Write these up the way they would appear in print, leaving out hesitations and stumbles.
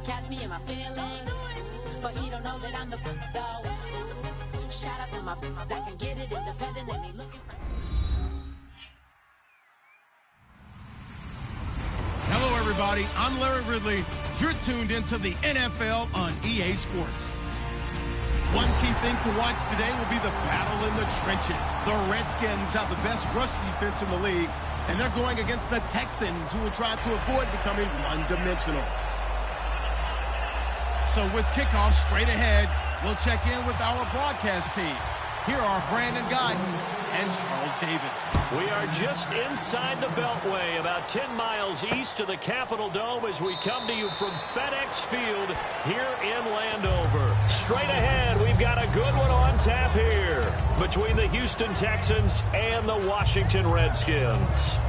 catch me in my feelings, but he don't know that I'm the though. Shout out to my that can get it independent and he looking for. Hello, everybody. I'm Larry Ridley. You're tuned into the NFL on EA Sports. One key thing to watch today will be the battle in the trenches. The Redskins have the best rush defense in the league, and they're going against the Texans, who will try to avoid becoming one-dimensional. So with kickoff straight ahead, we'll check in with our broadcast team. Here are Brandon Godden and Charles Davis. We are just inside the Beltway, about 10 miles east of the Capitol Dome as we come to you from FedEx Field here in Landover. Straight ahead, we've got a good one on tap here between the Houston Texans and the Washington Redskins.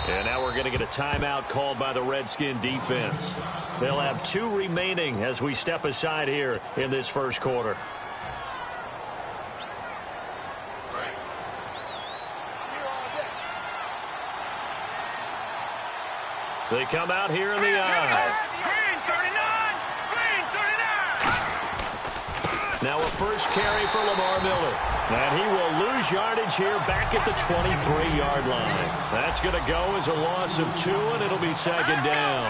And now we're going to get a timeout called by the Redskin defense. They'll have 2 remaining as we step aside here in this first quarter. They come out here in the eye. Now a first carry for Lamar Miller. And he will lose yardage here back at the 23-yard line. That's going to go as a loss of 2, and it'll be second down.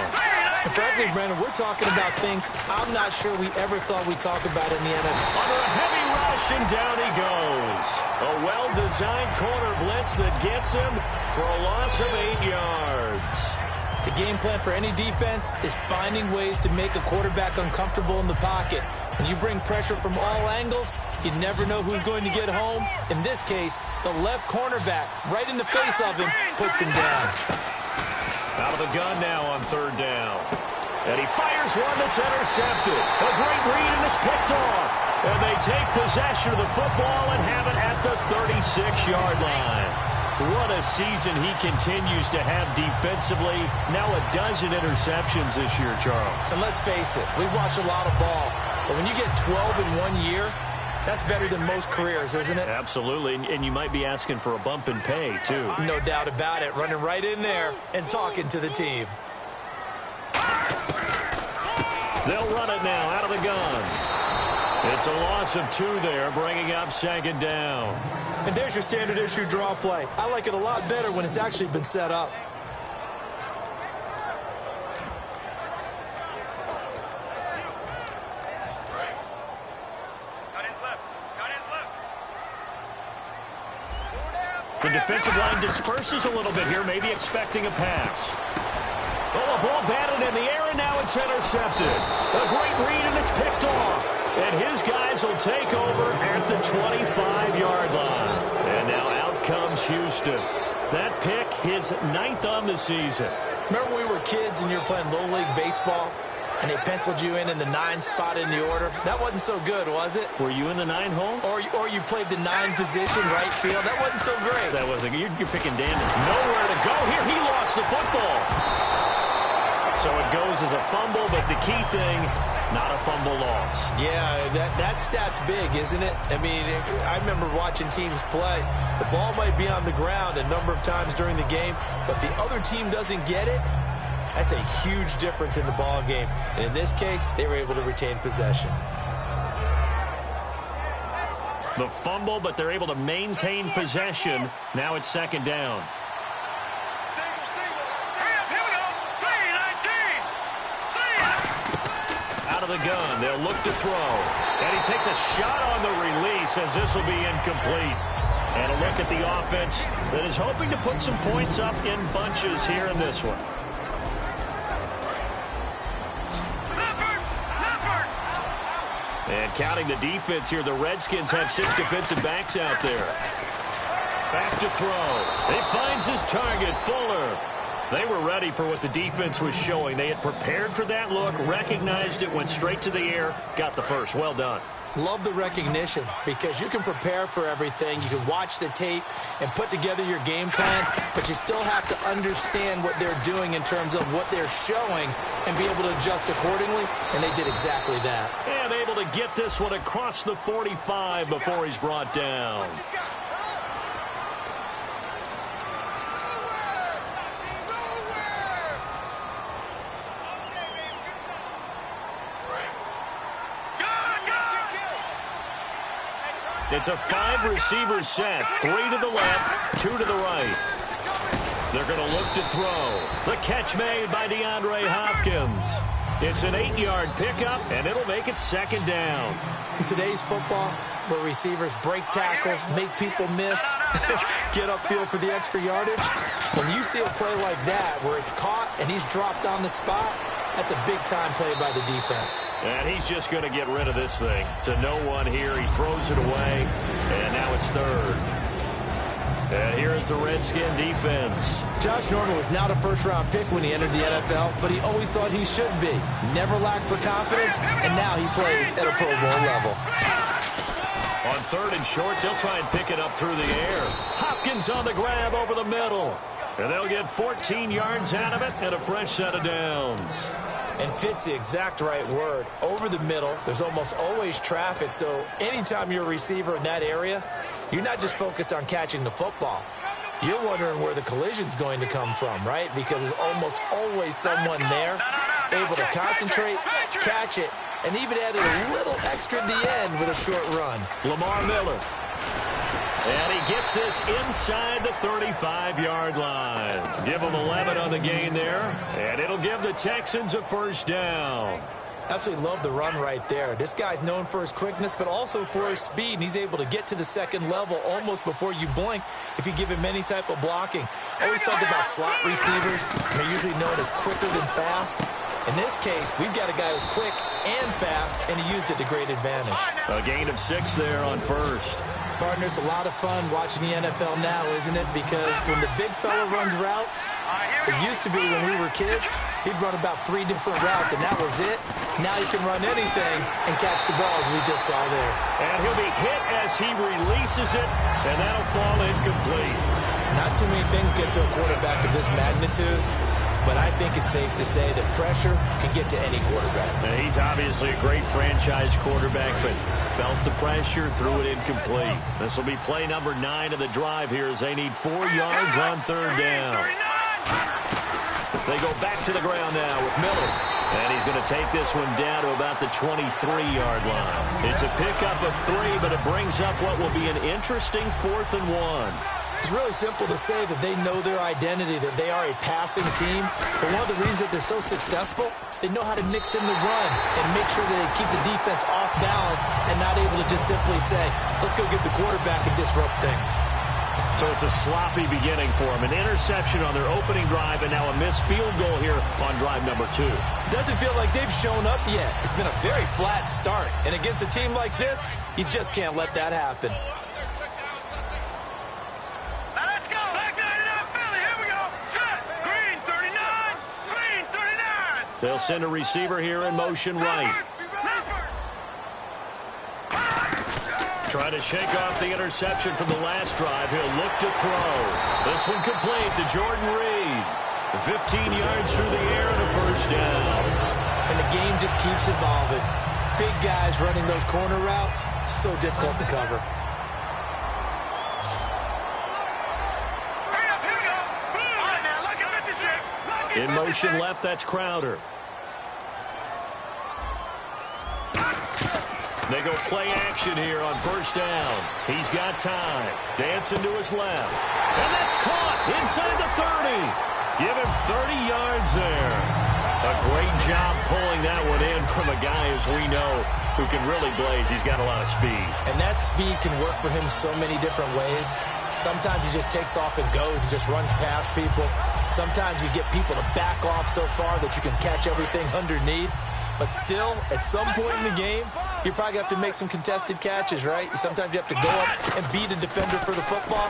And frankly, Brandon, we're talking about things I'm not sure we ever thought we'd talk about in the NFL. Under a heavy rush, and down he goes. A well-designed corner blitz that gets him for a loss of 8 yards. The game plan for any defense is finding ways to make a quarterback uncomfortable in the pocket. When you bring pressure from all angles, you never know who's going to get home. In this case, the left cornerback, right in the face of him, puts him down. Out of the gun now on third down. And he fires one that's intercepted. A great read, and it's picked off. And they take possession of the football and have it at the 36-yard line. What a season he continues to have defensively. Now a dozen interceptions this year, Charles. And let's face it, we've watched a lot of ball. But when you get 12 in 1 year, that's better than most careers, isn't it? Absolutely, and you might be asking for a bump in pay, too. No doubt about it. Running right in there and talking to the team. They'll run it now out of the gun. It's a loss of 2 there, bringing up second down. And there's your standard issue draw play. I like it a lot better when it's actually been set up. The defensive line disperses a little bit here, maybe expecting a pass. Oh, a ball batted in the air, and now it's intercepted. A great read, and it's picked off. And his guys will take over at the 25-yard line. And now out comes Houston. That pick, his 9th on the season. Remember when we were kids and you were playing Little League Baseball? And they penciled you in the 9 spot in the order. That wasn't so good, was it? Were you in the 9 hole? Or you played the 9 position, right field. That wasn't so great. That wasn't. You're picking damage. Nowhere to go here. He lost the football. So it goes as a fumble, but the key thing, not a fumble loss. Yeah, that stat's big, isn't it? I mean, I remember watching teams play. The ball might be on the ground a number of times during the game, but the other team doesn't get it. That's a huge difference in the ball game. And in this case, they were able to retain possession. The fumble, but they're able to maintain possession. Now it's second down. Out of the gun, they'll look to throw. And he takes a shot on the release as this will be incomplete. And a look at the offense that is hoping to put some points up in bunches here in this one. And counting the defense here, the Redskins have 6 defensive backs out there. Back to throw. He finds his target, Fuller. They were ready for what the defense was showing. They had prepared for that look, recognized it, went straight to the air, got the first. Well done. Love the recognition because you can prepare for everything. You can watch the tape and put together your game plan, but you still have to understand what they're doing in terms of what they're showing and be able to adjust accordingly, and they did exactly that. And able to get this one across the 45 before he's brought down. It's a 5-receiver set. 3 to the left, 2 to the right. They're going to look to throw. The catch made by DeAndre Hopkins. It's an 8-yard pickup, and it'll make it second down. In today's football, where receivers break tackles, make people miss, get upfield for the extra yardage, when you see a play like that where it's caught and he's dropped on the spot, that's a big-time play by the defense. And he's just going to get rid of this thing. To no one here. He throws it away, and now it's third. And here is the Redskin defense. Josh Norman was not a first-round pick when he entered the NFL, but he always thought he should be. Never lacked for confidence, and now he plays at a Pro Bowl level. On third and short, they'll try and pick it up through the air. Hopkins on the grab over the middle. And they'll get 14 yards out of it and a fresh set of downs. And fits the exact right word. Over the middle, there's almost always traffic, so anytime you're a receiver in that area, you're not just focused on catching the football. You're wondering where the collision's going to come from, right? Because there's almost always someone there able to concentrate, catch it, and even added a little extra at the end with a short run. Lamar Miller. And he gets this inside the 35-yard line. Give him 11 on the gain there, and it'll give the Texans a first down. Absolutely love the run right there. This guy's known for his quickness, but also for his speed, and he's able to get to the second level almost before you blink if you give him any type of blocking. Always talked about slot receivers. They're usually known as quicker than fast. In this case, we've got a guy who's quick and fast, and he used it to great advantage. A gain of 6 there on first. Partner, it's a lot of fun watching the NFL now, isn't it? Because when the big fella runs routes, it used to be when we were kids, he'd run about 3 different routes, and that was it. Now he can run anything and catch the ball, as we just saw there. And he'll be hit as he releases it, and that'll fall incomplete. Not too many things get to a quarterback of this magnitude, but I think it's safe to say that pressure can get to any quarterback. And he's obviously a great franchise quarterback, but felt the pressure, threw it incomplete. This will be play number 9 of the drive here as they need 4 yards on third down. They go back to the ground now with Miller. And he's going to take this one down to about the 23-yard line. It's a pickup of 3, but it brings up what will be an interesting 4th and 1. It's really simple to say that they know their identity, that they are a passing team. But one of the reasons that they're so successful, they know how to mix in the run and make sure that they keep the defense off balance and not able to just simply say, let's go get the quarterback and disrupt things. So it's a sloppy beginning for them. An interception on their opening drive and now a missed field goal here on drive number 2. Doesn't feel like they've shown up yet. It's been a very flat start. And against a team like this, you just can't let that happen. They'll send a receiver here in motion right. Try to shake off the interception from the last drive. He'll look to throw. This one complete to Jordan Reed. 15 yards through the air and a first down. And the game just keeps evolving. Big guys running those corner routes, so difficult to cover. In motion left, that's Crowder. They go play action here on first down. He's got time. Dancing to his left. And that's caught inside the 30. Give him 30 yards there. A great job pulling that one in from a guy, as we know, who can really blaze. He's got a lot of speed. And that speed can work for him so many different ways. Sometimes he just takes off and goes and just runs past people. Sometimes you get people to back off so far that you can catch everything underneath. But still, at some point in the game, you're probably going to have to make some contested catches, right? Sometimes you have to go up and beat a defender for the football.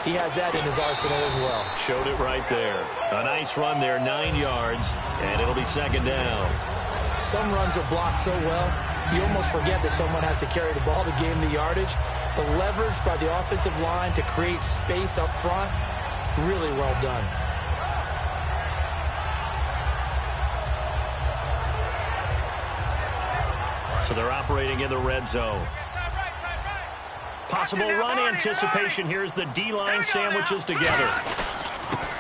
He has that in his arsenal as well. Showed it right there. A nice run there, 9 yards, and it'll be second down. Some runs are blocked so well, you almost forget that someone has to carry the ball to gain the yardage. The leverage by the offensive line to create space up front, really well done. So they're operating in the red zone. Possible run anticipation here as the D-line sandwiches together.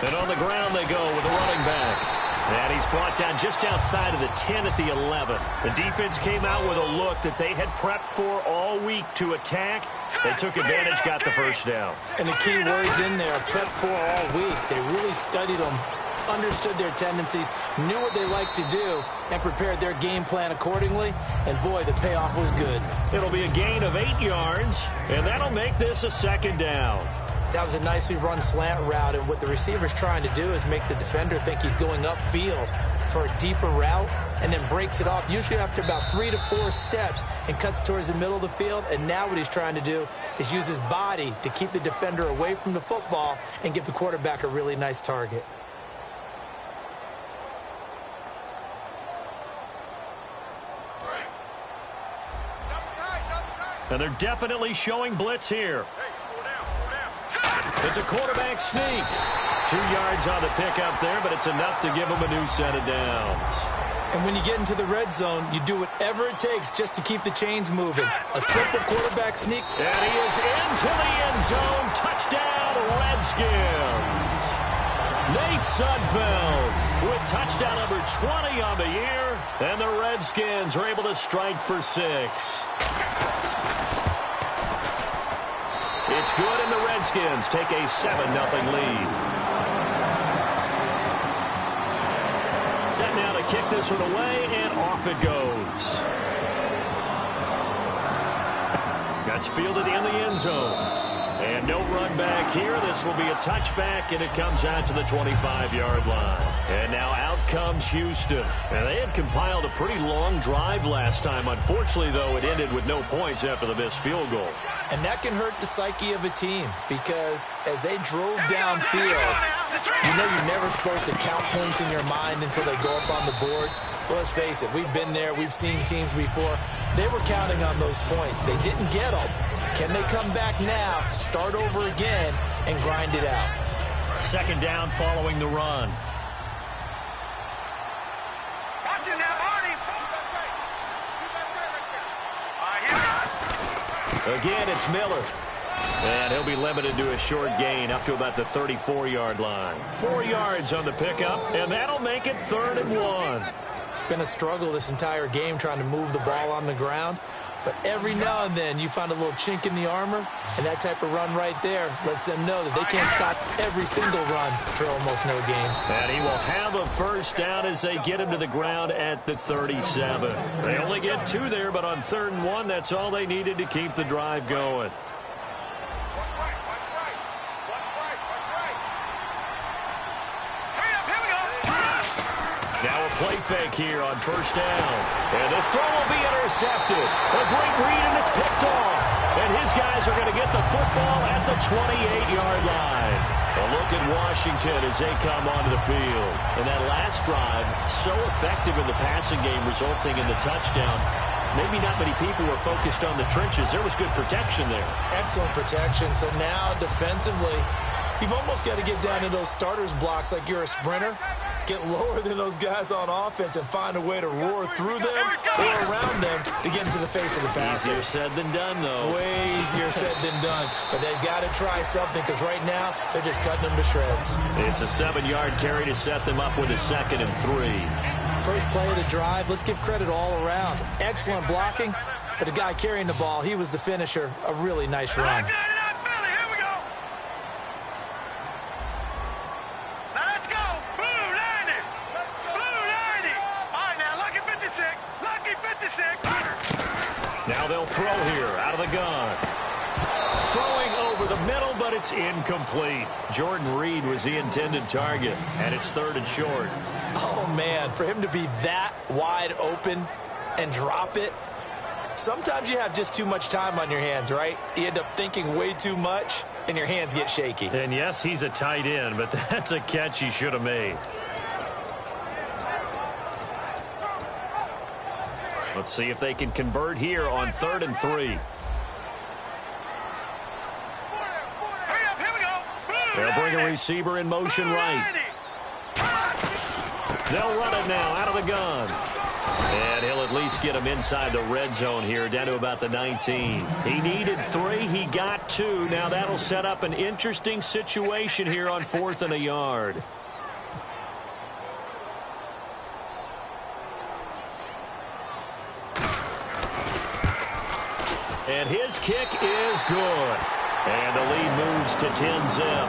And on the ground they go with the running back. And he's brought down just outside of the 10 at the 11. The defense came out with a look that they had prepped for all week to attack. They took advantage, got the first down. And the key words in there, prepped for all week. They really studied them, understood their tendencies, knew what they liked to do, and prepared their game plan accordingly. And, boy, the payoff was good. It'll be a gain of 8 yards, and that'll make this a second down. That was a nicely run slant route, and what the receiver's trying to do is make the defender think he's going upfield for a deeper route and then breaks it off, usually after about 3 to 4 steps, and cuts towards the middle of the field. And now what he's trying to do is use his body to keep the defender away from the football and give the quarterback a really nice target. And they're definitely showing blitz here. It's a quarterback sneak. 2 yards on the pickup there, but it's enough to give them a new set of downs. And when you get into the red zone, you do whatever it takes just to keep the chains moving. A simple quarterback sneak. And he is into the end zone. Touchdown, Redskins. Nate Sudfeld with touchdown number 20 on the year. And the Redskins are able to strike for 6. It's good, and the Redskins take a 7-0 lead. Set now to kick this one away, and off it goes. That's fielded in the end zone. And no run back here. This will be a touchback, and it comes out to the 25-yard line. And now out comes Houston. And they had compiled a pretty long drive last time. Unfortunately, though, it ended with no points after the missed field goal. And that can hurt the psyche of a team because as they drove downfield, you know you're never supposed to count points in your mind until they go up on the board. Well, let's face it, we've been there. We've seen teams before. They were counting on those points. They didn't get them. Can they come back now, start over again, and grind it out? Second down following the run. Again, it's Miller. And he'll be limited to a short gain up to about the 34-yard line. 4 yards on the pickup, and that'll make it 3rd and 1. It's been a struggle this entire game trying to move the ball on the ground. But every now and then you find a little chink in the armor, and that type of run right there lets them know that they can't stop every single run for almost no gain. And he will have a first down as they get him to the ground at the 37. They only get 2 there, but on 3rd and 1, that's all they needed to keep the drive going. Now a play fake here on first down. And this throw will be intercepted. A great read, and it's picked off. And his guys are going to get the football at the 28-yard line. A look at Washington as they come onto the field. And that last drive, so effective in the passing game, resulting in the touchdown. Maybe not many people were focused on the trenches. There was good protection there. Excellent protection. So now defensively, you've almost got to get down to those starters blocks like you're a sprinter. Get lower than those guys on offense and find a way to roar through them or around them to get into the face of the passer. Easier said than done, though. Way easier said than done. But they've got to try something because right now they're just cutting them to shreds. It's a 7-yard carry to set them up with a 2nd and 3. First play of the drive, let's give credit all around. Excellent blocking, but the guy carrying the ball, he was the finisher. A really nice run. Now they'll throw here out of the gun. Throwing over the middle, but it's incomplete. Jordan Reed was the intended target, and it's 3rd and short. Oh, man, for him to be that wide open and drop it, sometimes you have just too much time on your hands, right? You end up thinking way too much, and your hands get shaky. And, yes, he's a tight end, but that's a catch he should have made. Let's see if they can convert here on 3rd and 3. They'll bring a receiver in motion right. They'll run it now out of the gun. And he'll at least get him inside the red zone here, down to about the 19. He needed 3. He got 2. Now that'll set up an interesting situation here on 4th and a yard. And his kick is good. And the lead moves to 10-zip.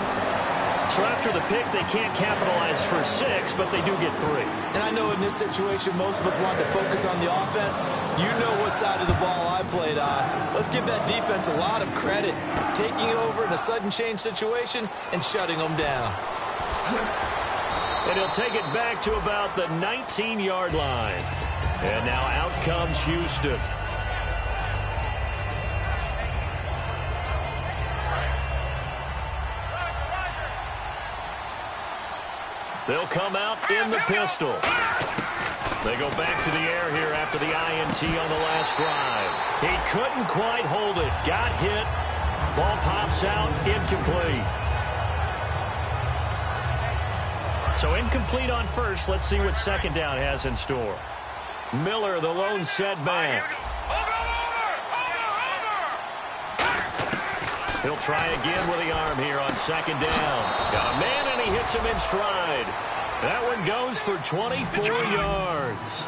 So after the pick, they can't capitalize for 6, but they do get 3. And I know in this situation, most of us want to focus on the offense. You know what side of the ball I played on. Let's give that defense a lot of credit. Taking over in a sudden change situation and shutting them down. And he'll take it back to about the 19-yard line. And now out comes Houston. They'll come out in the pistol. They go back to the air here after the INT on the last drive. He couldn't quite hold it. Got hit. Ball pops out. Incomplete. So incomplete on first. Let's see what second down has in store. Miller, the lone setback. He'll try again with the arm here on second down. Got a man, and he hits him in stride. That one goes for 24 yards.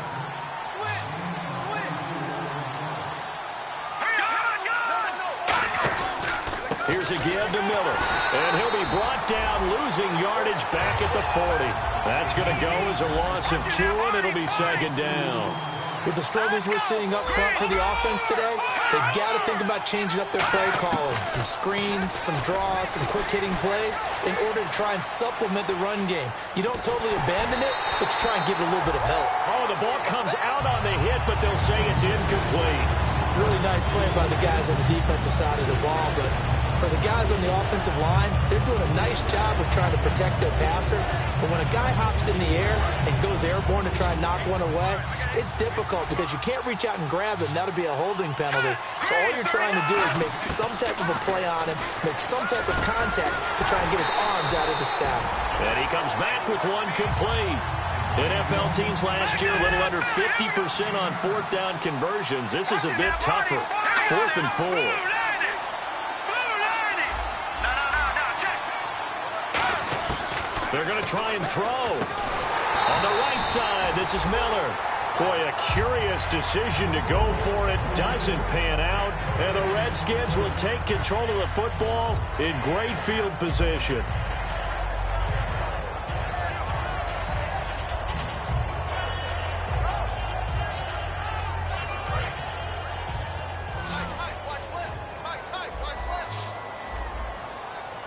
Here's a give to Miller. And he'll be brought down, losing yardage back at the 40. That's going to go as a loss of 2, and it'll be second down. With the struggles we're seeing up front for the offense today, they've got to think about changing up their play calling. Some screens, some draws, some quick-hitting plays in order to try and supplement the run game. You don't totally abandon it, but you try and give it a little bit of help. Oh, the ball comes out on the hit, but they'll say it's incomplete. Really nice play by the guys on the defensive side of the ball, but for the guys on the offensive line, they're doing a nice job of trying to protect their passer. But when a guy hops in the air and goes airborne to try and knock one away, it's difficult because you can't reach out and grab him. That'll be a holding penalty. So all you're trying to do is make some type of a play on him, make some type of contact to try and get his arms out of the sky. And he comes back with one complete. NFL teams last year, a little under 50% on 4th down conversions. This is a bit tougher. 4th and 4. They're going to try and throw. On the right side, this is Miller. Boy, a curious decision to go for it. Doesn't pan out. And the Redskins will take control of the football in great field position.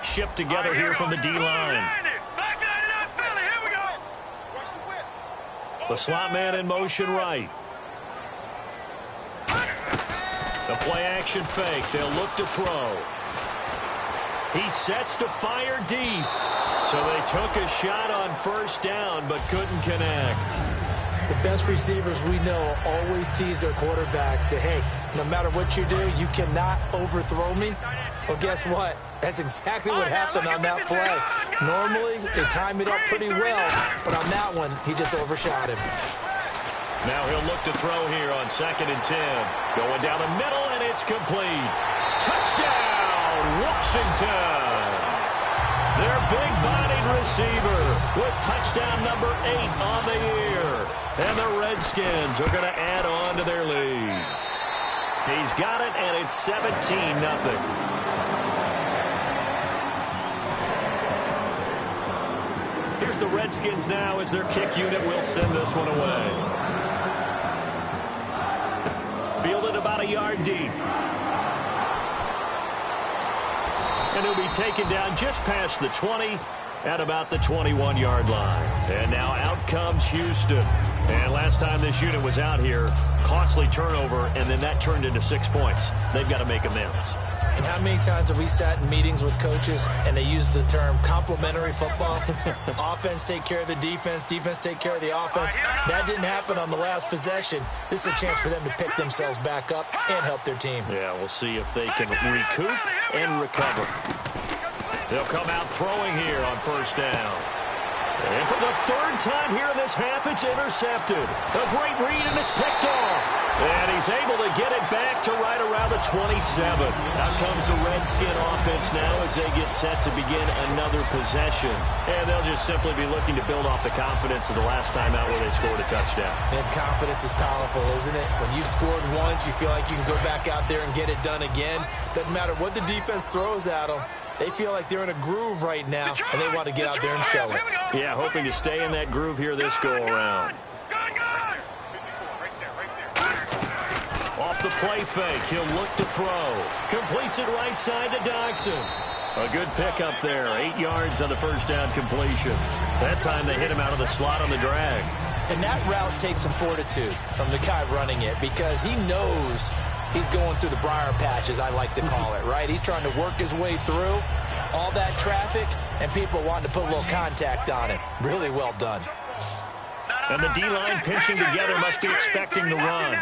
Shift together here from the D-line. The slot man in motion right. The play action fake. They'll look to throw. He sets to fire deep. So they took a shot on 1st down but couldn't connect. The best receivers we know always tease their quarterbacks that, hey, no matter what you do, you cannot overthrow me. Well, guess what? That's exactly what happened on that play. Normally, they time it up pretty well, but on that one, he just overshot him. Now he'll look to throw here on 2nd and 10. Going down the middle, and it's complete. Touchdown, Washington! Their big-bodied receiver with touchdown number 8 on the year. And the Redskins are going to add on to their lead. He's got it, and it's 17-0. Here's the Redskins now as their kick unit will send this one away. Fielded about a yard deep. And he'll be taken down just past the 20 at about the 21-yard line. And now out comes Houston. And last time this unit was out here, costly turnover, and then that turned into 6 points. They've got to make amends. And how many times have we sat in meetings with coaches and they use the term complementary football? Offense take care of the defense, defense take care of the offense. That didn't happen on the last possession. This is a chance for them to pick themselves back up and help their team. Yeah, we'll see if they can recoup and recover. They'll come out throwing here on first down. And for the third time here in this half, it's intercepted. A great read, and it's picked off. And he's able to get it back to right around the 27. Out comes the Redskin offense now as they get set to begin another possession. And they'll just simply be looking to build off the confidence of the last time out where they scored a touchdown. And confidence is powerful, isn't it? When you've scored once, you feel like you can go back out there and get it done again. Doesn't matter what the defense throws at them. They feel like they're in a groove right now, and they want to get out there and show it. Yeah, hoping to stay in that groove here this go-around. Off the play fake, he'll look to throw. Completes it right side to Dodson. A good pickup there, 8 yards on the first down completion. That time they hit him out of the slot on the drag. And that route takes some fortitude from the guy running it because he knows he's going through the briar patch, as I like to call it, right? He's trying to work his way through all that traffic, and people wanting to put a little contact on it. Really well done. And the D-line pinching together must be expecting the run.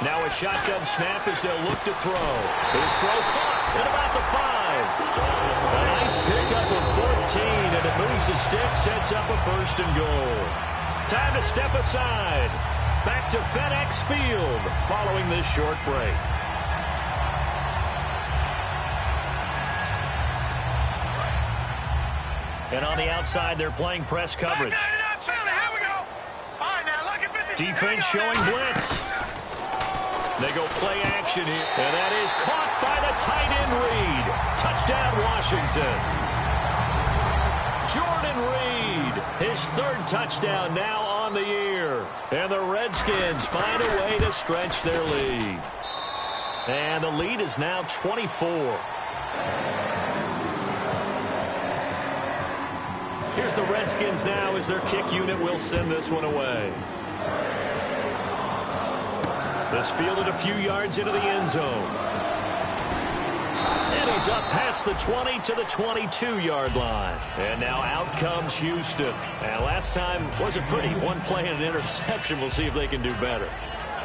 Now a shotgun snap as they'll look to throw. His throw caught at about the 5. A nice pickup of 14, and it moves the stick, sets up a first and goal. Time to step aside. Back to FedEx Field following this short break. And on the outside, they're playing press coverage. Defense showing blitz. They go play action here. And that is caught by the tight end Reed. Touchdown, Washington. Jordan Reed, his third touchdown now on the year. And the Redskins find a way to stretch their lead. And the lead is now 24. Here's the Redskins now as their kick unit will send this one away. This fielded a few yards into the end zone. And he's up past the 20 to the 22-yard line. And now out comes Houston. And last time was a pretty one play and an interception. We'll see if they can do better.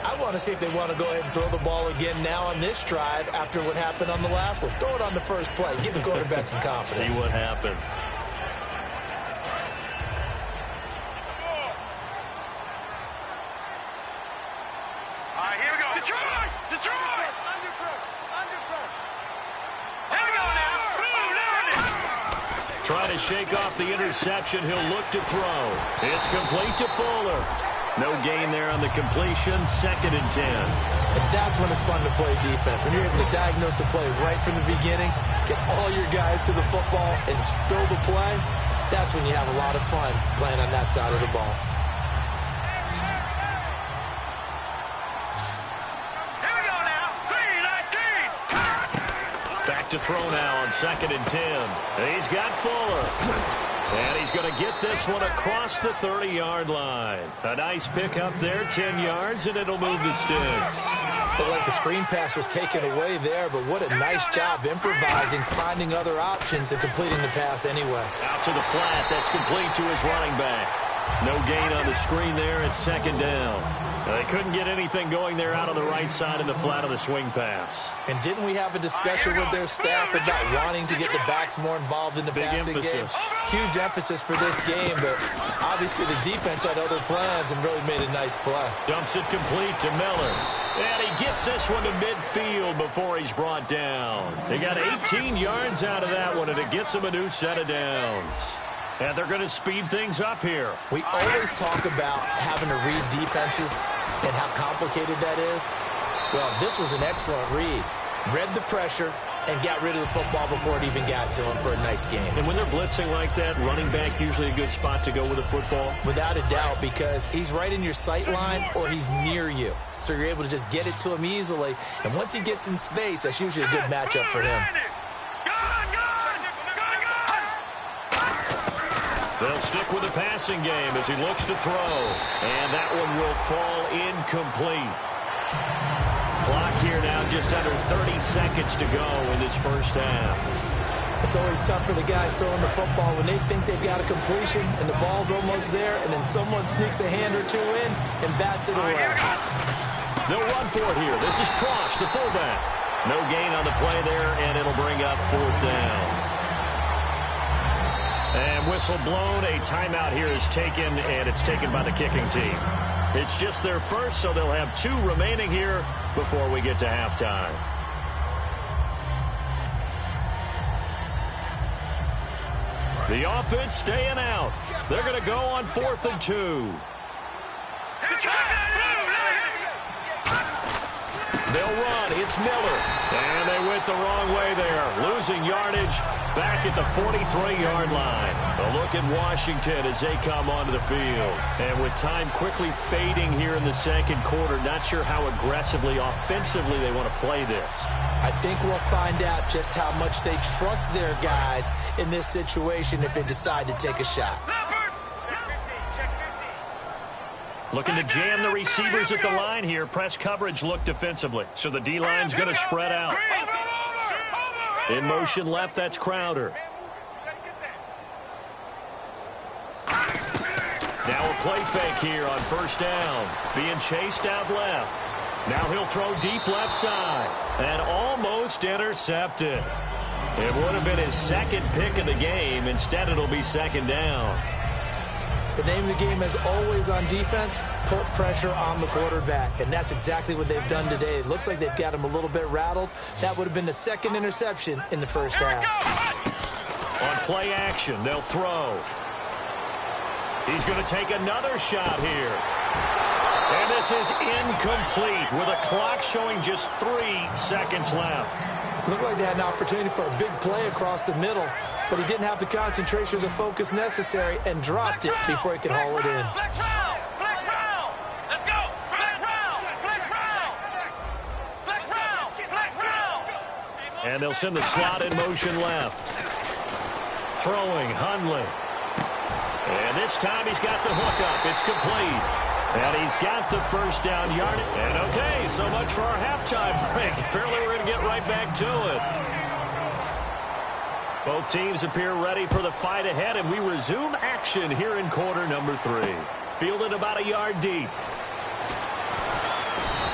I want to see if they want to go ahead and throw the ball again now on this drive after what happened on the last one. Throw it on the first play. Give the quarterback some confidence. See what happens. Trying to shake off the interception. He'll look to throw. It's complete to Fuller. No gain there on the completion. 2nd and 10. And that's when it's fun to play defense. When you're able to diagnose a play right from the beginning, get all your guys to the football, and throw the play, that's when you have a lot of fun playing on that side of the ball. To throw now on 2nd and 10. He's got Fuller. And he's going to get this one across the 30-yard line. A nice pickup there, 10 yards, and it'll move the sticks. Looked like the screen pass was taken away there, but what a nice job improvising, finding other options, and completing the pass anyway. Out to the flat. That's complete to his running back. No gain on the screen there at 2nd down. They couldn't get anything going there out on the right side in the flat of the swing pass. And didn't we have a discussion with their staff about wanting to get the backs more involved in the passing game? Huge emphasis for this game, but obviously the defense had other plans and really made a nice play. Dumps it complete to Miller. And he gets this one to midfield before he's brought down. They got 18 yards out of that one, and it gets him a new set of downs. And they're going to speed things up here. We always talk about having to read defenses and how complicated that is. Well, this was an excellent read. Read the pressure and got rid of the football before it even got to him for a nice game. And when they're blitzing like that, running back usually a good spot to go with the football? Without a doubt, because he's right in your sight line or he's near you. So you're able to just get it to him easily. And once he gets in space, that's usually a good matchup for him. They'll stick with the passing game as he looks to throw. And that one will fall incomplete. Clock here now just under 30 seconds to go in this first half. It's always tough for the guys throwing the football when they think they've got a completion and the ball's almost there, and then someone sneaks a hand or two in and bats it away. They'll run for it here. This is Prosh, the fullback. No gain on the play there, and it'll bring up 4th down. And whistle blown. A timeout here is taken, and it's taken by the kicking team. It's just their first, so they'll have 2 remaining here before we get to halftime. The offense staying out. They're going to go on 4th and 2. They'll run. It's Miller. And they went the wrong way there. Losing yardage back at the 43-yard line. A look at Washington as they come onto the field. And with time quickly fading here in the second quarter, not sure how aggressively, offensively they want to play this. I think we'll find out just how much they trust their guys in this situation if they decide to take a shot. Looking to jam the receivers at the line here. Press coverage look defensively. So the D-line's going to spread out. In motion left, that's Crowder. Now a play fake here on 1st down. Being chased out left. Now he'll throw deep left side. And almost intercepted. It would have been his 2nd pick of the game. Instead, it'll be 2nd down. The name of the game is always on defense, put pressure on the quarterback. And that's exactly what they've done today. It looks like they've got him a little bit rattled. That would have been the 2nd interception in the first half. On play action, they'll throw. He's going to take another shot here. And this is incomplete with a clock showing just 3 seconds left. Looked like they had an opportunity for a big play across the middle, but he didn't have the concentration or the focus necessary and dropped it before he could haul it in. And they'll send the slot in motion left. Throwing, Hundley. And this time he's got the hook up. It's complete. And he's got the 1st down yard. And okay, so much for our halftime break. Apparently we're going to get right back to it. Both teams appear ready for the fight ahead, and we resume action here in quarter number 3. Fielded about a yard deep.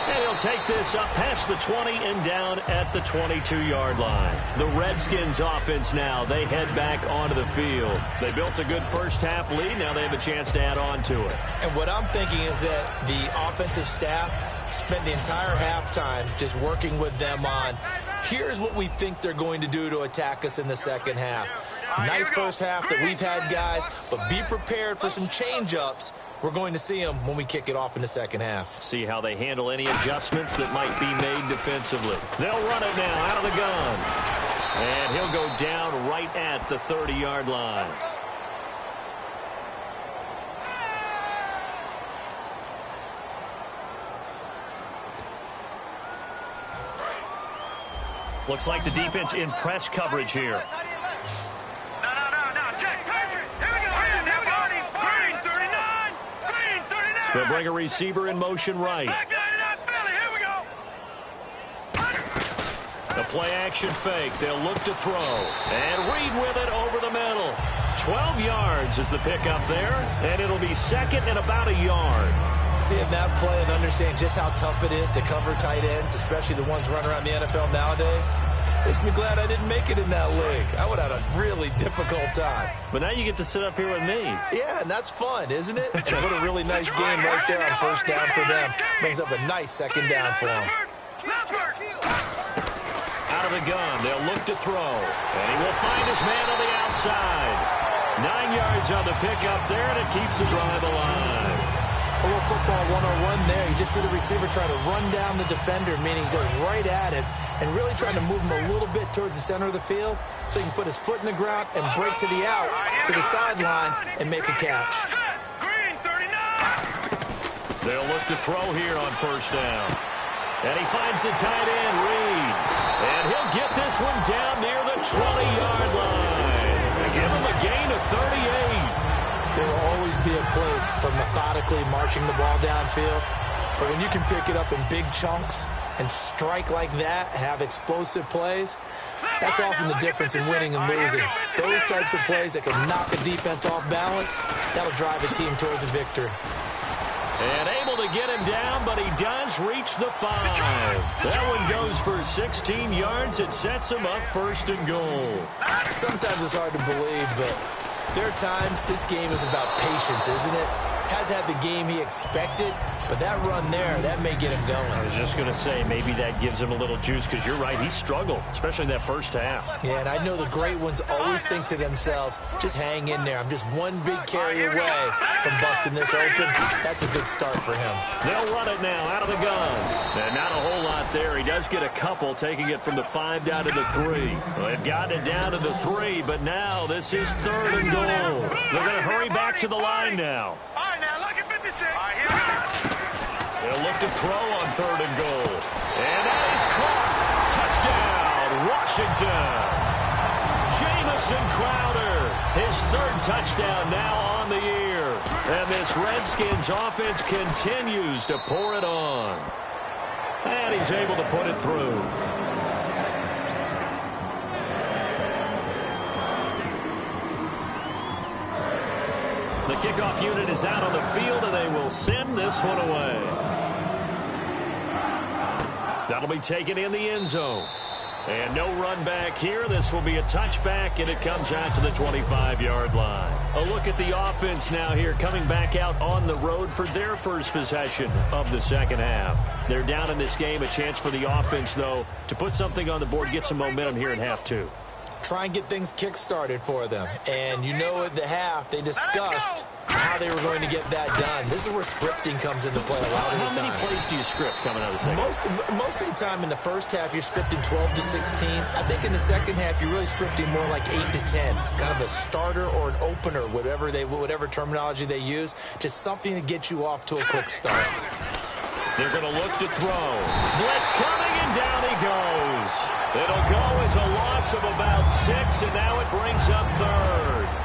And he'll take this up past the 20 and down at the 22-yard line. The Redskins offense now, they head back onto the field. They built a good first half lead. Now they have a chance to add on to it. And what I'm thinking is that the offensive staff spent the entire halftime just working with them on, here's what we think they're going to do to attack us in the second half. Nice first half that we've had, guys, but be prepared for some change-ups. We're going to see them when we kick it off in the second half. See how they handle any adjustments that might be made defensively. They'll run it now out of the gun. And he'll go down right at the 30-yard line. Looks like the defense in press coverage here. They'll bring a receiver in motion right. The play action fake. They'll look to throw. And Reed with it over the middle. 12 yards is the pickup there. And it'll be 2nd and about a yard. Seeing that play and understanding just how tough it is to cover tight ends, especially the ones running around the NFL nowadays, makes me glad I didn't make it in that league. I would have had a really difficult time. But now you get to sit up here with me. Yeah, and that's fun, isn't it? And what a really nice game right there on 1st down for them. Brings up a nice 2nd down for them. Out of the gun, they'll look to throw. And he will find his man on the outside. 9 yards on the pickup there, and it keeps the drive alive. A little football 101 there. You just see the receiver trying to run down the defender, meaning he goes right at it, and really trying to move him a little bit towards the center of the field so he can put his foot in the ground and break to the out, to the sideline, and make a catch. They'll look to throw here on 1st down. And he finds the tight end, Reed. And he'll get this one down near the 20-yard line. They give him a gain of 38. There will always be a place for methodically marching the ball downfield. But when you can pick it up in big chunks and strike like that, have explosive plays, that's often the difference in winning and losing. Those types of plays that can knock a defense off balance, that'll drive a team towards a victory. And able to get him down, but he does reach the 5. That one goes for 16 yards. It sets him up 1st and goal. Sometimes it's hard to believe, but there are times this game is about patience, isn't it? Has had the game he expected, but that run there, that may get him going. I was just going to say, maybe that gives him a little juice, because you're right, he struggled, especially in that first half. Yeah, and I know the great ones always think to themselves, just hang in there. I'm just one big carry away from busting this open. That's a good start for him. They'll run it now out of the gun. And not a whole lot there. He does get a couple, taking it from the 5 down to the 3. Well, they've gotten it down to the 3, but now this is 3rd and goal. They're going to hurry back to the line now. They'll look to throw on 3rd and goal. And that is caught. Touchdown, Washington. Jamison Crowder, his 3rd touchdown now on the year. And this Redskins offense continues to pour it on. And he's able to put it through. The kickoff unit is out on the field, and they will send this one away. That'll be taken in the end zone. And no run back here. This will be a touchback, and it comes out to the 25-yard line. A look at the offense now here, coming back out on the road for their first possession of the second half. They're down in this game. A chance for the offense, though, to put something on the board, get some momentum here in half 2. Try and get things kick-started for them. And you know at the half, they discussed how they were going to get that done. This is where scripting comes into play a lot of the time. How many plays do you script coming out of the second? Most of the time in the first half, you're scripting 12 to 16. I think in the second half, you're really scripting more like 8 to 10. Kind of a starter or an opener, whatever terminology they use. Just something to get you off to a quick start. They're going to look to throw. Blitz coming, and down he goes. It'll go as a loss of about 6, and now it brings up 3rd.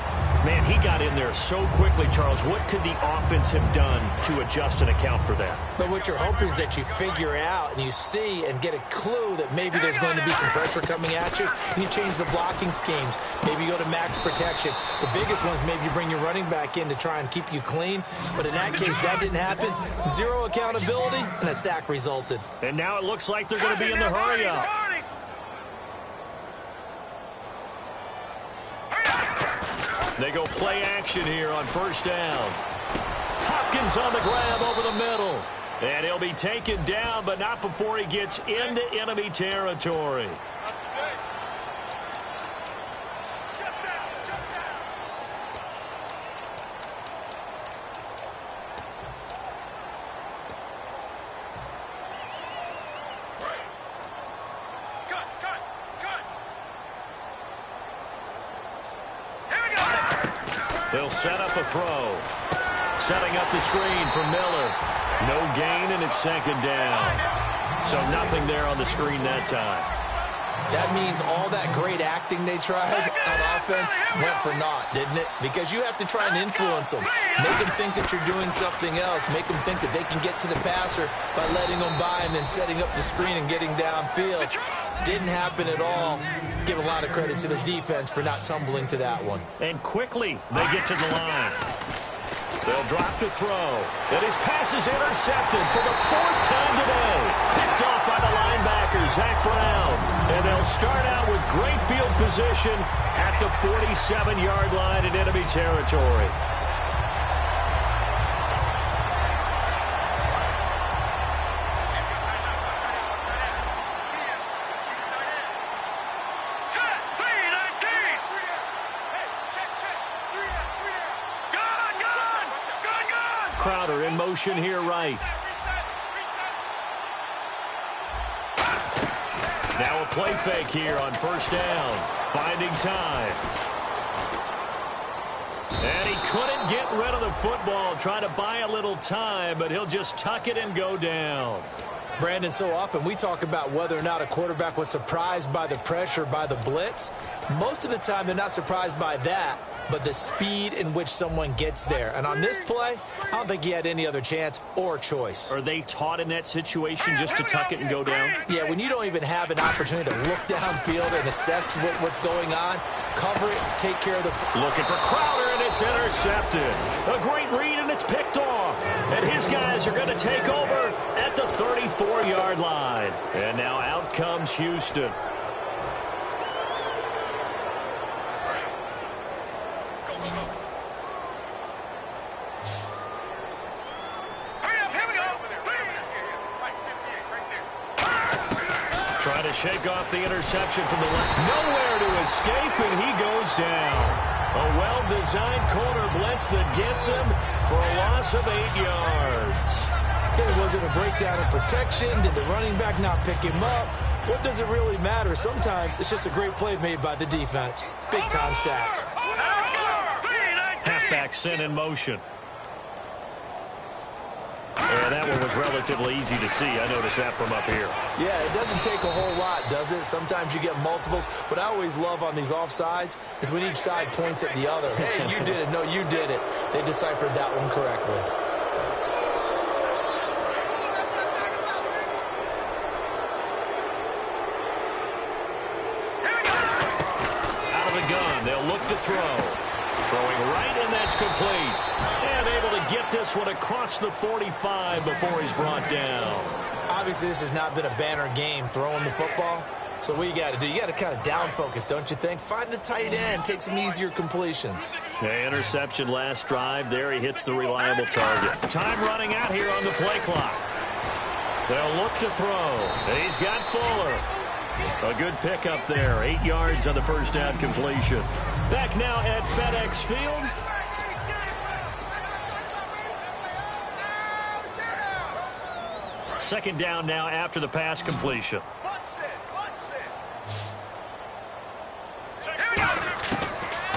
Man, he got in there so quickly, Charles. What could the offense have done to adjust and account for that? But what you're hoping is that you figure out and you see and get a clue that maybe there's going to be some pressure coming at you, and you change the blocking schemes. Maybe you go to max protection. The biggest one is maybe you bring your running back in to try and keep you clean. But in that case, that didn't happen. 0 accountability, and a sack resulted. And now it looks like they're going to be in the hurry-up. They go play action here on 1st down. Hopkins on the grab over the middle. And he'll be taken down, but not before he gets into enemy territory. They'll set up a throw. Setting up the screen for Miller. No gain, and it's 2nd down. So nothing there on the screen that time. That means all that great acting they tried on offense went for naught, didn't it? Because you have to try and influence them. Make them think that you're doing something else. Make them think that they can get to the passer by letting them by and then setting up the screen and getting downfield. Didn't happen at all. Give a lot of credit to the defense for not tumbling to that one. And quickly, they get to the line. They'll drop to throw. And his pass is intercepted for the 4th time today. Picked off by the linebacker, Zach Brown. And they'll start out with great field position at the 47-yard line in enemy territory. Crowder in motion here right. Now a play fake here on 1st down. Finding time. And he couldn't get rid of the football. Trying to buy a little time, but he'll just tuck it and go down. Brandon, so often we talk about whether or not a quarterback was surprised by the pressure, by the blitz. Most of the time they're not surprised by that. but the speed in which someone gets there. And on this play, I don't think he had any other chance or choice. Are they taught in that situation just to tuck it and go down? Yeah, when you don't even have an opportunity to look downfield and assess what's going on, cover it, take care of the... Looking for Crowder, and it's intercepted. A great read, and it's picked off. And his guys are going to take over at the 34-yard line. And now out comes Houston. Trying to shake off the interception from the left. Nowhere to escape, and he goes down. A well-designed corner blitz that gets him for a loss of 8 yards. Was it a breakdown in protection? Did the running back not pick him up? What does it really matter? Sometimes it's just a great play made by the defense. Big-time sack. Halfback sent in motion. Yeah, that one was relatively easy to see. I noticed that from up here. Yeah, it doesn't take a whole lot, does it? Sometimes you get multiples. What I always love on these offsides is when each side points at the other. Hey, you did it. No, you did it. They deciphered that one correctly. Out of the gun, they'll look to throw. Throwing right, and that's complete. And able to get this one across the 45 before he's brought down. Obviously, this has not been a banner game throwing the football. So what you got to do, you got to kind of down focus, don't you think? Find the tight end, take some easier completions. The interception last drive. There he hits the reliable target. Time running out here on the play clock. They'll look to throw. He's got Fuller. A good pickup there. 8 yards on the first down completion. Back now at FedEx Field. Second down now after the pass completion.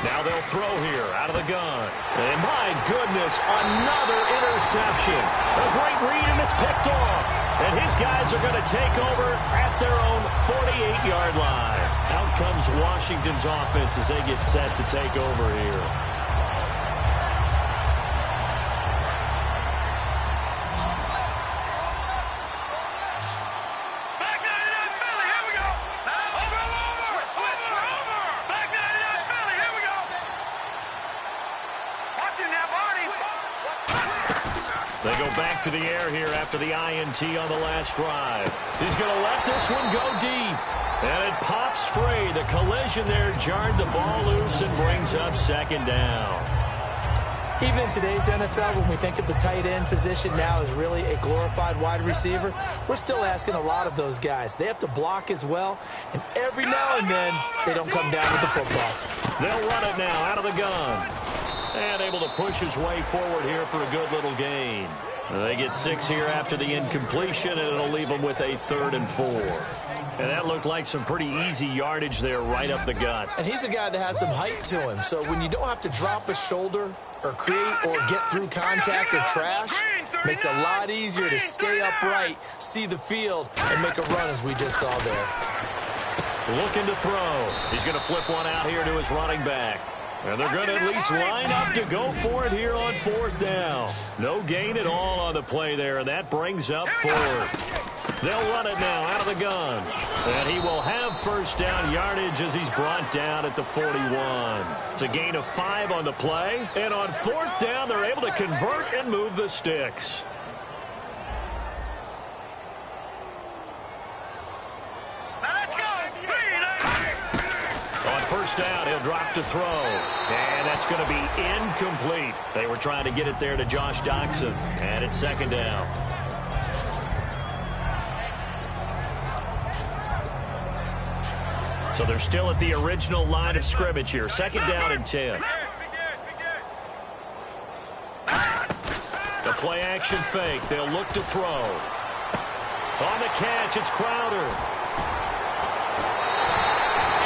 Now they'll throw here out of the gun. And my goodness, another interception. A great read, and it's picked off. And his guys are going to take over at their own 48-yard line. Out comes Washington's offense as they get set to take over here. They go back to the air here after the INT on the last drive. He's going to let this one go deep. And it pops free. The collision there jarred the ball loose and brings up second down. Even in today's NFL, when we think of the tight end position now as really a glorified wide receiver, we're still asking a lot of those guys. They have to block as well, and every now and then, they don't come down with the football. They'll run it now out of the gun. And able to push his way forward here for a good little gain. They get 6 here after the incompletion, and it'll leave them with a 3rd and 4. And that looked like some pretty easy yardage there right up the gut. And he's a guy that has some height to him. So when you don't have to drop a shoulder or create or get through contact or trash, makes it a lot easier to stay upright, see the field, and make a run as we just saw there. Looking to throw. He's going to flip one out here to his running back. And they're going to at least line up to go for it here on 4th down. No gain at all on the play there, and that brings up 4th. They'll run it now out of the gun. And he will have first down yardage as he's brought down at the 41. It's a gain of 5 on the play. And on 4th down, they're able to convert and move the sticks. First down, he'll drop to throw. And that's going to be incomplete. They were trying to get it there to Josh Doxson. And it's second down. So they're still at the original line of scrimmage here. Second down and 10. The play action fake. They'll look to throw. On the catch, it's Crowder.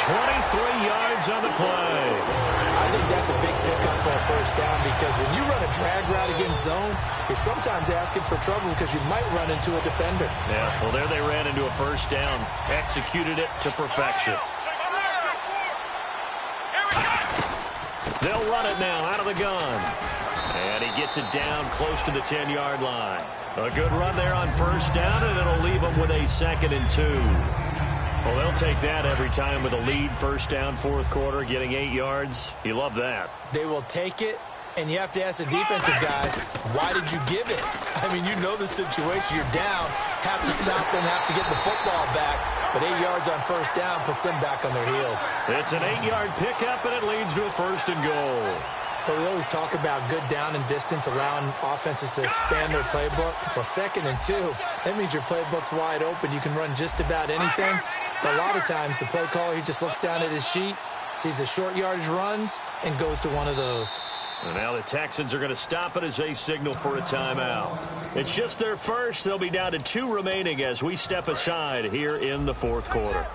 23 yards on the play. I think that's a big pickup for a first down because when you run a drag route against zone, you're sometimes asking for trouble because you might run into a defender. Yeah, well, there they ran into a first down. Executed it to perfection. They'll run it now out of the gun. And he gets it down close to the 10-yard line. A good run there on first down, and it'll leave them with a 2nd and 2. Well, they'll take that every time with a lead, first down, fourth quarter, getting 8 yards. You love that. They will take it, and you have to ask the defensive guys, why did you give it? I mean, you know the situation. You're down, have to stop them, have to get the football back. But 8 yards on first down puts them back on their heels. It's an 8-yard pickup, and it leads to a 1st and goal. But we always talk about good down and distance, allowing offenses to expand their playbook. Well, 2nd and 2, that means your playbook's wide open. You can run just about anything. But a lot of times, the play caller, he just looks down at his sheet, sees the short yardage runs, and goes to one of those. And now the Texans are going to stop it as they signal for a timeout. It's just their first. They'll be down to 2 remaining as we step aside here in the fourth quarter.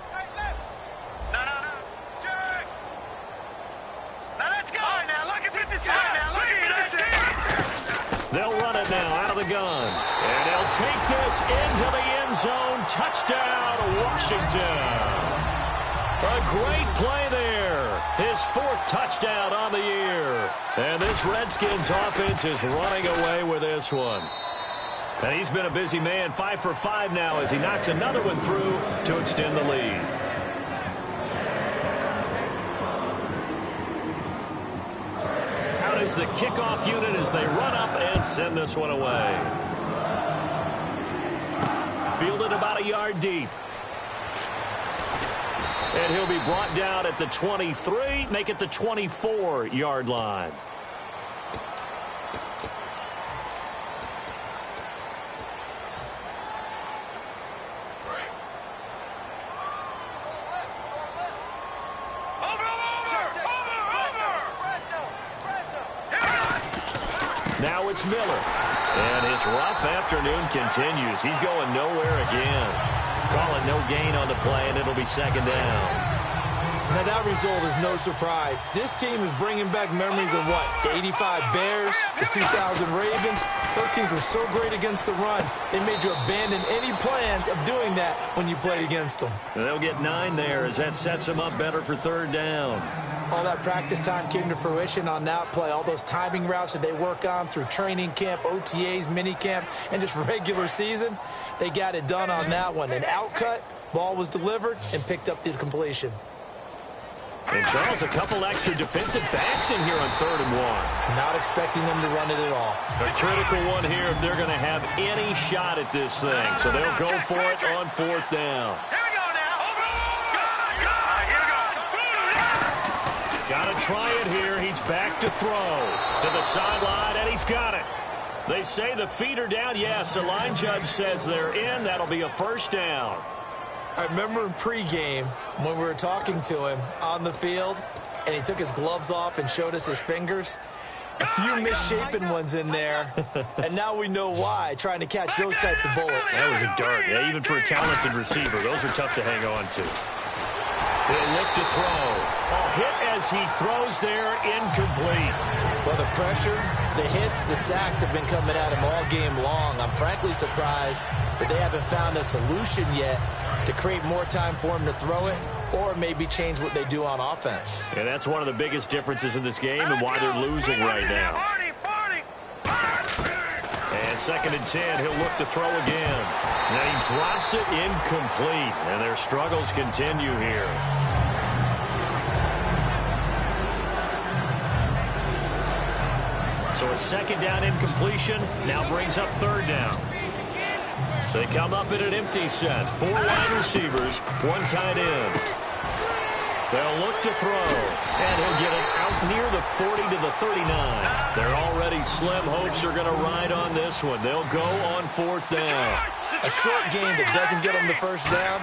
They'll run it now out of the gun. And they'll take this into the end zone. Touchdown, Washington. A great play there. His 4th touchdown on the year. And this Redskins offense is running away with this one. And he's been a busy man, 5 for 5 now as he knocks another one through to extend the lead. Out is the kickoff unit as they run up and send this one away. Fielded about a yard deep. And he'll be brought down at the 23, make it the 24-yard line. Now it's Miller. And his rough afternoon continues. He's going nowhere again. Call it no gain on the play, and it'll be 2nd down. Now, that result is no surprise. This team is bringing back memories of what? The 85 Bears, the 2000 Ravens. Those teams were so great against the run, they made you abandon any plans of doing that when you played against them. And they'll get 9 there as that sets them up better for 3rd down. All that practice time came to fruition on that play. All those timing routes that they work on through training camp, OTAs, mini camp, and just regular season, they got it done on that one. An outcut, ball was delivered, and picked up the completion. And Charles, a couple extra defensive backs in here on 3rd and 1. Not expecting them to run it at all. A critical one here if they're going to have any shot at this thing. So they'll go for it on 4th down. Got to try it here. He's back to throw to the sideline, and he's got it. They say the feet are down. Yes, the line judge says they're in. That'll be a 1st down. I remember in pregame when we were talking to him on the field, and he took his gloves off and showed us his fingers. A few misshapen ones in there, and now we know why, trying to catch those types of bullets. That was a dart. Yeah, even for a talented receiver, those are tough to hang on to. He'll look to throw. A hit as he throws there, incomplete. Well, the pressure, the hits, the sacks have been coming at him all game long. I'm frankly surprised that they haven't found a solution yet to create more time for him to throw it, or maybe change what they do on offense. And that's one of the biggest differences in this game and why they're losing right now. And 2nd and 10, he'll look to throw again. Now he drops it incomplete, and their struggles continue here. So a 2nd down incompletion now brings up 3rd down. They come up in an empty set. 4 wide receivers, 1 tight end. They'll look to throw, and he'll get it out near the 40 to the 39. They're already slim hopes are going to ride on this one. They'll go on 4th down. A short game that doesn't get them the 1st down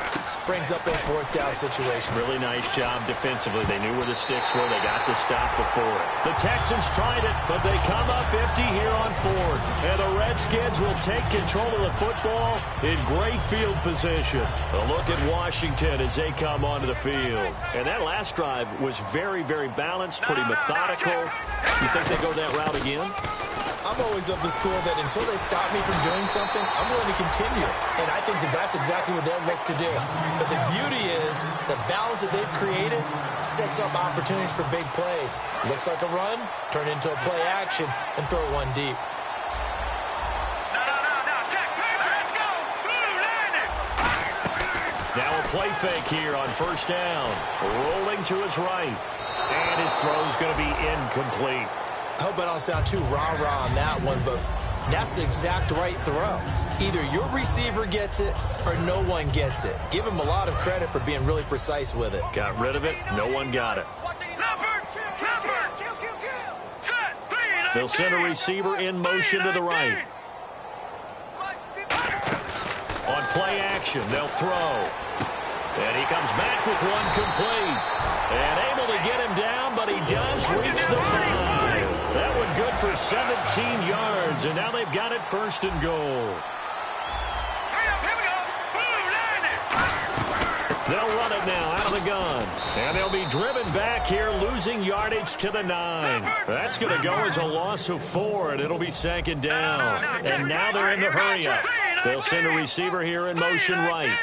brings up a 4th down situation. Really nice job defensively. They knew where the sticks were. They got the stop before it. The Texans tried it, but they come up empty here on 4th. And the Redskins will take control of the football in great field position. A look at Washington as they come onto the field. And that last drive was very, very balanced, pretty methodical. You think they go that route again? I'm always of the school that until they stop me from doing something, I'm willing to continue. And I think that that's exactly what they'll look to do. But the beauty is the balance that they've created sets up opportunities for big plays. Looks like a run, turn into a play action, and throw one deep. Now a play fake here on first down. Rolling to his right. And his throw's going to be incomplete. I hope I don't sound too rah-rah on that one, but that's the exact right throw. Either your receiver gets it or no one gets it. Give him a lot of credit for being really precise with it. Got rid of it. No one got it. They'll send a receiver in motion to the right. On play action, they'll throw. And he comes back with one complete. And able to get him down, but he does reach the 5. That one good for 17 yards, and now they've got it first and goal. They'll run it now out of the gun. And they'll be driven back here, losing yardage to the 9. That's going to go as a loss of 4, and it'll be second down. And now they're in the hurry-up. They'll send a receiver here in motion right.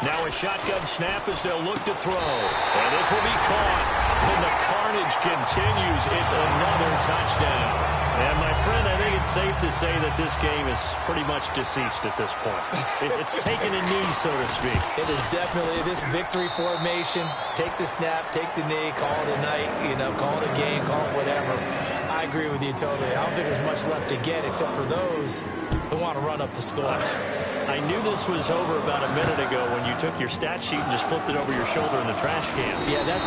Now a shotgun snap as they'll look to throw. And this will be caught. And the carnage continues. It's another touchdown. And, my friend, I think it's safe to say that this game is pretty much deceased at this point. It's taken a knee, so to speak. It is definitely this victory formation. Take the snap, take the knee, call it a night, call it a game, call it whatever. I agree with you totally. I don't think there's much left to get except for those who want to run up the score. I knew this was over about a minute ago when you took your stat sheet and just flipped it over your shoulder in the trash can. Yeah, that's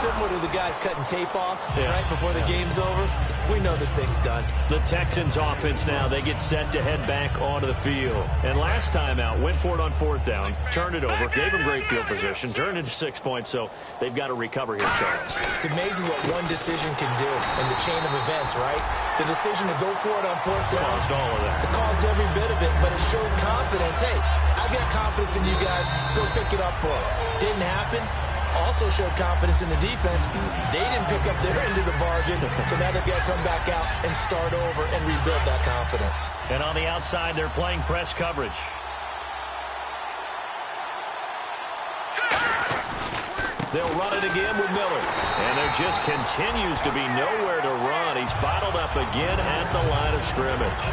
similar to the guys cutting tape off right before the game's over. We know this thing's done. The Texans offense now, they get set to head back onto the field. And last time out, went for it on fourth down, turned it over, gave them great field position, turned into 6 points, so they've got to recover here, Charles. It's amazing what one decision can do in the chain of events, right? The decision to go for it on fourth down. Caused all of that. It caused every bit of it, but it showed confidence. Hey, I've got confidence in you guys. Go pick it up for them. Didn't happen. Also showed confidence in the defense. They didn't pick up their end of the bargain, so now they've got to come back out and start over and rebuild that confidence. And on the outside, they're playing press coverage. They'll run it again with Miller. And there just continues to be nowhere to run. He's bottled up again at the line of scrimmage.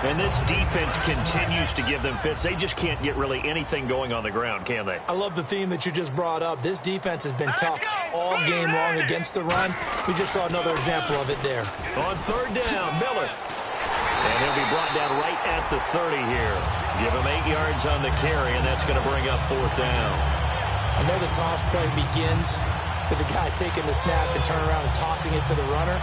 And this defense continues to give them fits. They just can't get really anything going on the ground, can they? I love the theme that you just brought up. This defense has been tough all game long against the run. We just saw another example of it there. On third down, Miller. And he'll be brought down right at the 30 here. Give him 8 yards on the carry, and that's going to bring up fourth down. I know the toss play begins with the guy taking the snap and turning around and tossing it to the runner.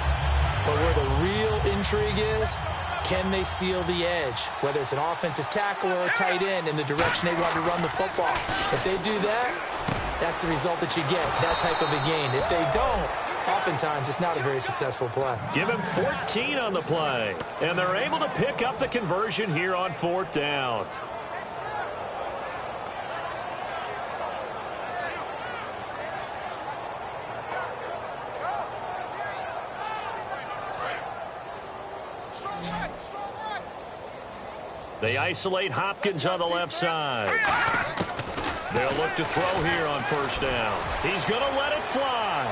But where the real intrigue is, can they seal the edge, whether it's an offensive tackle or a tight end, in the direction they want to run the football? If they do that, that's the result that you get, that type of a gain. If they don't, oftentimes it's not a very successful play. Give him 14 on the play, and they're able to pick up the conversion here on fourth down. They isolate Hopkins on the left side. They'll look to throw here on first down. He's going to let it fly.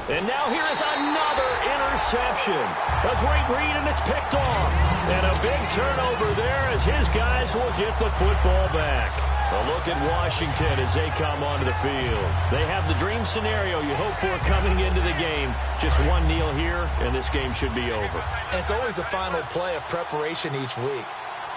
And now here is another interception. A great read, and it's picked off. And a big turnover there as his guys will get the football back. A look at Washington as they come onto the field. They have the dream scenario you hope for coming into the game. Just one kneel here, and this game should be over. And it's always the final play of preparation each week.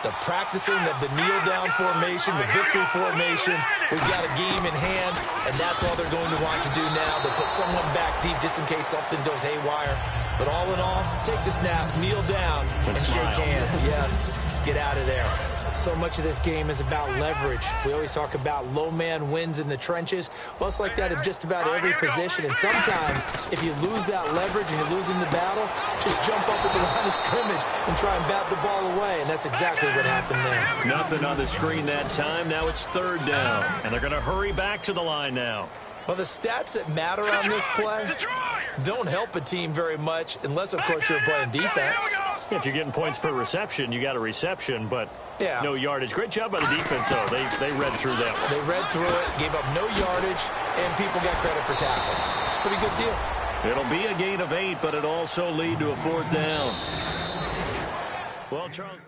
The practicing of the kneel-down formation, the victory formation. We've got a game in hand, and that's all they're going to want to do now. They'll put someone back deep just in case something goes haywire. But all in all, take the snap, kneel down, and shake hands. Yes, get out of there. So much of this game is about leverage. We always talk about low man wins in the trenches. Well, it's like that in just about every position. And sometimes, if you lose that leverage and you're losing the battle, just jump up at the line of scrimmage and try and bat the ball away. And that's exactly what happened there. Nothing on the screen that time. Now it's third down. And they're going to hurry back to the line now. Well, the stats that matter on this play don't help a team very much unless, of course, you're playing defense. If you're getting points per reception, you got a reception, but no yardage. Great job by the defense, though. They read through that one. They read through it, gave up no yardage, and people got credit for tackles. Pretty good deal. It'll be a gain of 8, but it also lead to a 4th down. Well, Charles...